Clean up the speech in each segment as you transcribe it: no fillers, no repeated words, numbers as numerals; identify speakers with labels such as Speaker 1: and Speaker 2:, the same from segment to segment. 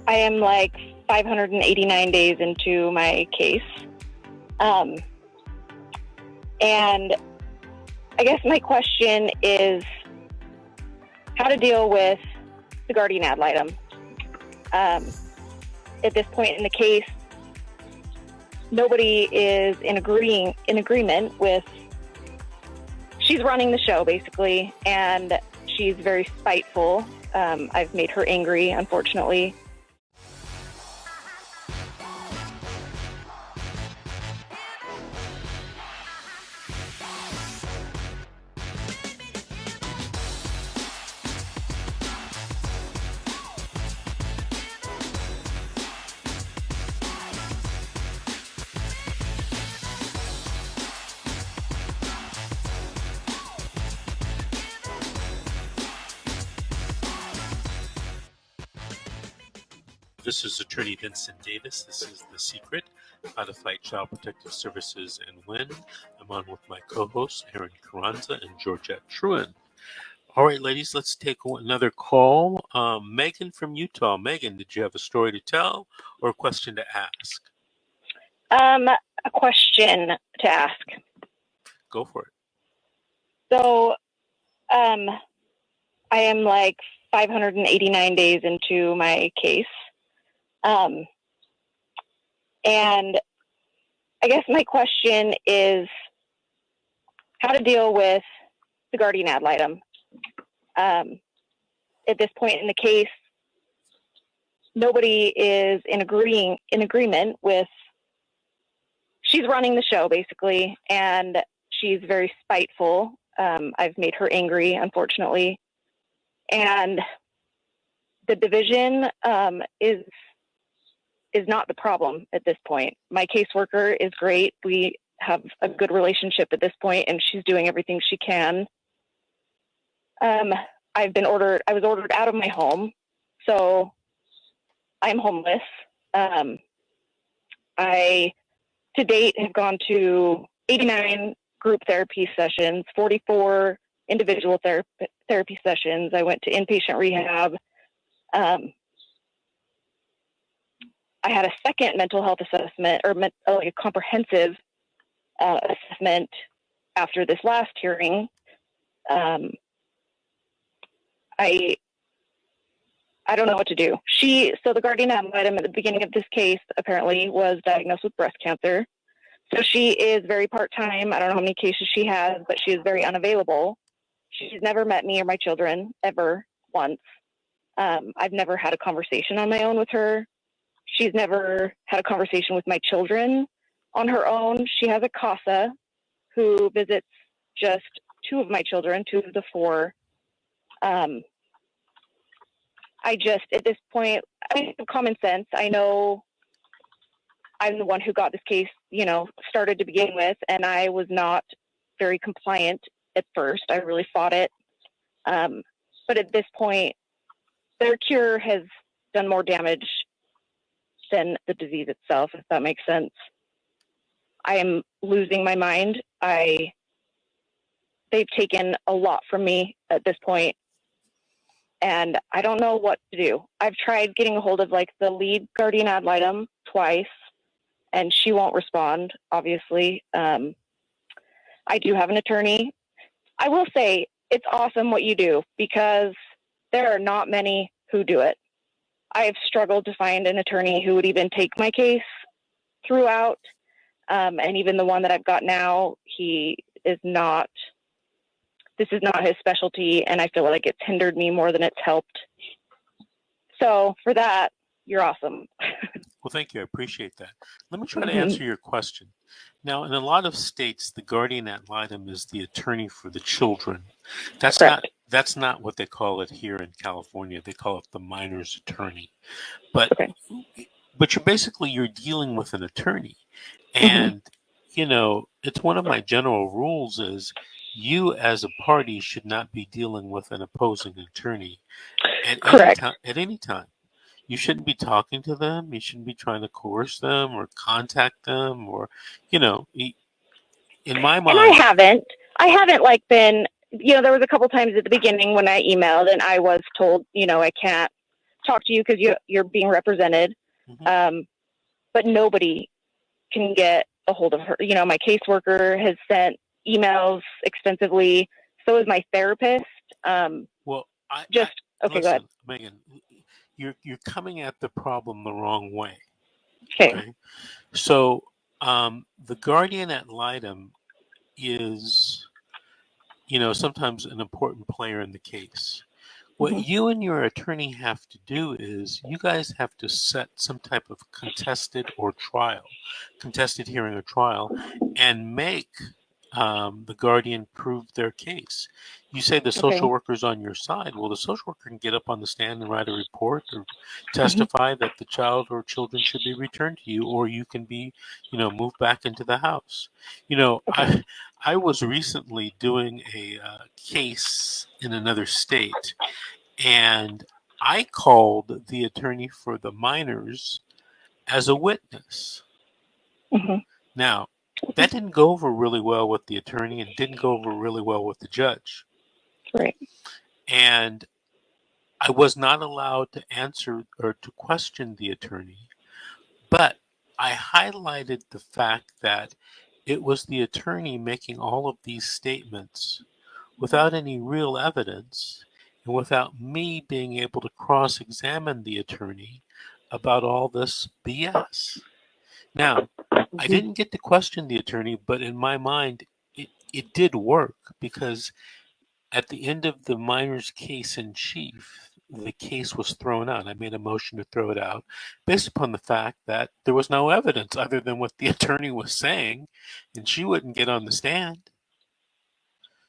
Speaker 1: I am like 589 days into my case. And I guess my question is how to deal with the guardian ad litem. At this point in the case, nobody is in agreement with, she's running the show basically, and she's very spiteful. I've made her angry, unfortunately.
Speaker 2: This is Attorney Vincent Davis. This is The Secret, How to Fight Child Protective Services and Win. I'm on with my co-hosts, Aaron Carranza and Georgette Truin. All right, ladies, let's take another call. Megan from Utah. Megan, did you have a story to tell or a question to ask?
Speaker 1: A question to ask.
Speaker 2: Go for it.
Speaker 1: So, I am like 589 days into my case. And I guess my question is how to deal with the guardian ad litem. At this point in the case, nobody is in agreement with, she's running the show basically, and she's very spiteful. I've made her angry, unfortunately. And the division is not the problem at this point. My caseworker is great. We have a good relationship at this point, and she's doing everything she can. I was ordered out of my home, so I'm homeless. I, to date, have gone to 89 group therapy sessions, 44 individual therapy sessions. I went to inpatient rehab. I had a second mental health assessment, or like a comprehensive assessment after this last hearing. I don't know what to do. So the guardian ad litem at the beginning of this case apparently was diagnosed with breast cancer. So she is very part-time. I don't know how many cases she has, but she is very unavailable. She's never met me or my children ever once. I've never had a conversation on my own with her. She's never had a conversation with my children on her own. She has a CASA who visits just two of my children, two of the four. At this point, I have common sense. I know I'm the one who got this case, started to begin with, and I was not very compliant at first. I really fought it. But at this point, their cure has done more damage than the disease itself, if that makes sense. I am losing my mind. They've taken a lot from me at this point, and I don't know what to do. I've tried getting a hold of the lead guardian ad litem twice, and she won't respond, obviously. I do have an attorney. I will say it's awesome what you do, because there are not many who do it. I have struggled to find an attorney who would even take my case throughout. And even the one that I've got now, this is not his specialty, and I feel like it's hindered me more than it's helped. So for that, you're awesome.
Speaker 2: Well, thank you. I appreciate that. Let me try to answer your question. Now, in a lot of states, the guardian ad litem is the attorney for the children. That's not what they call it here in California. They call it the minor's attorney. But you're dealing with an attorney. And, it's one of my general rules is you as a party should not be dealing with an opposing attorney at any time. You shouldn't be talking to them. You shouldn't be trying to coerce them or contact them or, in my mind.
Speaker 1: And I haven't been, there was a couple times at the beginning when I emailed and I was told, I can't talk to you because you're being represented.
Speaker 2: Mm-hmm.
Speaker 1: But nobody can get a hold of her. You know, my caseworker has sent emails extensively. So is my therapist.
Speaker 2: Well,
Speaker 1: okay,
Speaker 2: listen,
Speaker 1: go ahead.
Speaker 2: Megan, you're coming at the problem the wrong way.
Speaker 1: Okay.
Speaker 2: So the guardian ad litem is, sometimes an important player in the case. What you and your attorney have to do is you guys have to set some type of contested hearing or trial, and make the guardian prove their case. You say the social worker's on your side. Well, the social worker can get up on the stand and write a report or testify that the child or children should be returned to you, or you can be, moved back into the house. I was recently doing a case in another state, and I called the attorney for the minors as a witness. Now, that didn't go over really well with the attorney and didn't go over really well with the judge.
Speaker 1: Right.
Speaker 2: And I was not allowed to answer or to question the attorney, but I highlighted the fact that it was the attorney making all of these statements without any real evidence and without me being able to cross-examine the attorney about all this BS. Now, I didn't get to question the attorney, but in my mind, it did work, because at the end of the minor's case in chief, the case was thrown out. I made a motion to throw it out based upon the fact that there was no evidence other than what the attorney was saying, and she wouldn't get on the stand.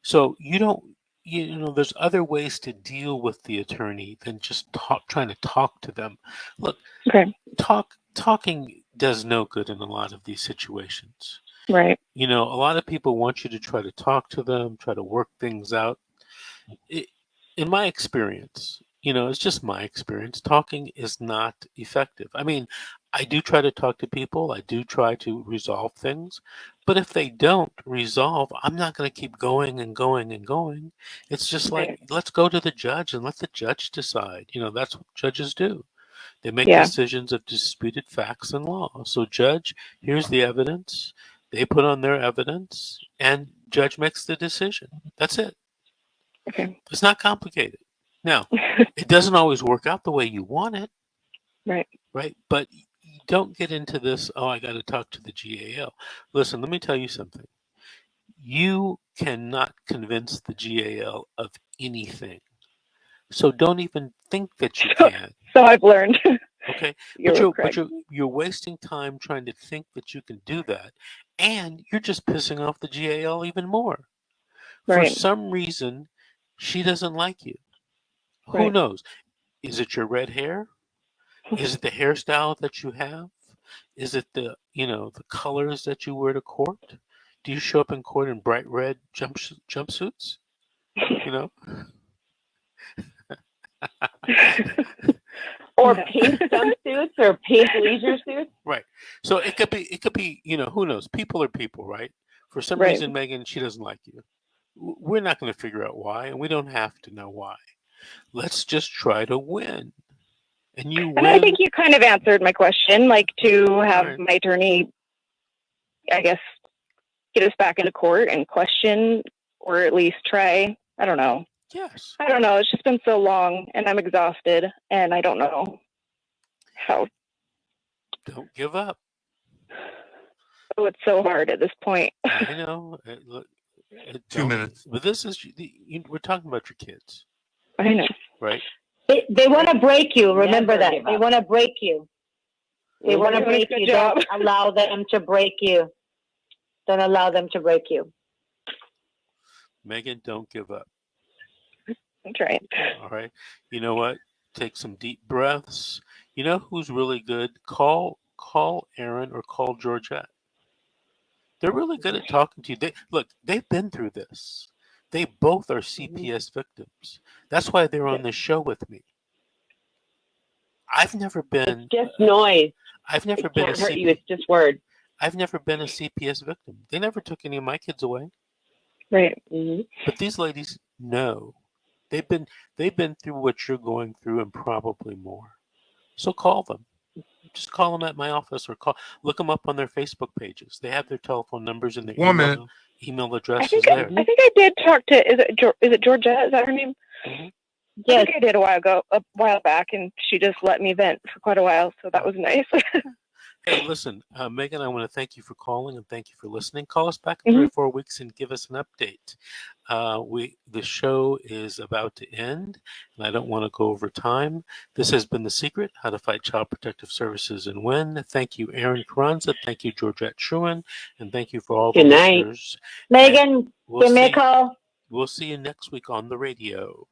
Speaker 2: So there's other ways to deal with the attorney than just trying to talk to them. Look, talking does no good in a lot of these situations.
Speaker 1: Right.
Speaker 2: A lot of people want you to try to talk to them, try to work things out. In my experience, it's just my experience, talking is not effective. I mean, I do try to talk to people. I do try to resolve things. But if they don't resolve, I'm not going to keep going and going and going. It's just like, let's go to the judge and let the judge decide. That's what judges do. They make decisions of disputed facts and law. So judge, here's the evidence. They put on their evidence, and judge makes the decision. That's it.
Speaker 1: Okay.
Speaker 2: It's not complicated. Now, it doesn't always work out the way you want it. Right. But you don't get into this, I got to talk to the GAL. Listen, let me tell you something. You cannot convince the GAL of anything. So don't even think that you can.
Speaker 1: So I've learned.
Speaker 2: Okay.
Speaker 1: But
Speaker 2: you're wasting time trying to think that you can do that. And you're just pissing off the GAL even more. For some reason, she doesn't like you. Who knows? Is it your red hair? Is it the hairstyle that you have? Is it the colors that you wear to court? Do you show up in court in bright red jumpsuits?
Speaker 3: Or pink jumpsuits or pink leisure suits.
Speaker 2: Right. So it could be, who knows? People are people, right? For some reason, Megan, she doesn't like you. We're not going to figure out why, and we don't have to know why. Let's just try to win. And you win.
Speaker 1: And I think you kind of answered my question, like to have my attorney, I guess, get us back into court and question, or at least try. I don't know.
Speaker 2: Yes.
Speaker 1: I don't know. It's just been so long, and I'm exhausted, and I don't know how.
Speaker 2: Don't give up.
Speaker 1: Oh, it's so hard at this point.
Speaker 2: I know. Look,
Speaker 4: 2 minutes.
Speaker 2: But this is, we're talking about your kids.
Speaker 1: I know.
Speaker 2: Right?
Speaker 3: They want to break you. Remember that. They want to break you. They want to break you. Don't allow them to break you. Don't allow them to break you.
Speaker 2: Megan, don't give up.
Speaker 1: That's right.
Speaker 2: All right. You know what? Take some deep breaths. You know who's really good? Call Aaron or call Georgette. They're really good at talking to you. They've been through this. They both are CPS victims. That's why they're on this show with me. I've never been.
Speaker 3: It's just noise.
Speaker 2: I've never
Speaker 3: it
Speaker 2: been
Speaker 3: can't
Speaker 2: a
Speaker 3: hurt you. It's just words.
Speaker 2: I've never been a CPS victim. They never took any of my kids away.
Speaker 1: Right.
Speaker 2: But these ladies know. They've been through what you're going through and probably more. So call them. Just call them at my office or look them up on their Facebook pages. They have their telephone numbers and their email addresses there.
Speaker 1: I think I did talk to, is it Georgette? Is that her name?
Speaker 2: Mm-hmm.
Speaker 1: Yes. I think I did a while back, and she just let me vent for quite a while, so that was nice.
Speaker 2: Hey, listen, Megan, I want to thank you for calling and thank you for listening. Call us back in 3 or 4 weeks and give us an update. The show is about to end, and I don't want to go over time. This has been The Secret, How to Fight Child Protective Services and Win. Thank you, Aaron Carranza. Thank you, Georgette Schuin. And thank you for all the listeners.
Speaker 3: Megan, give me a call.
Speaker 2: We'll see you next week on the radio.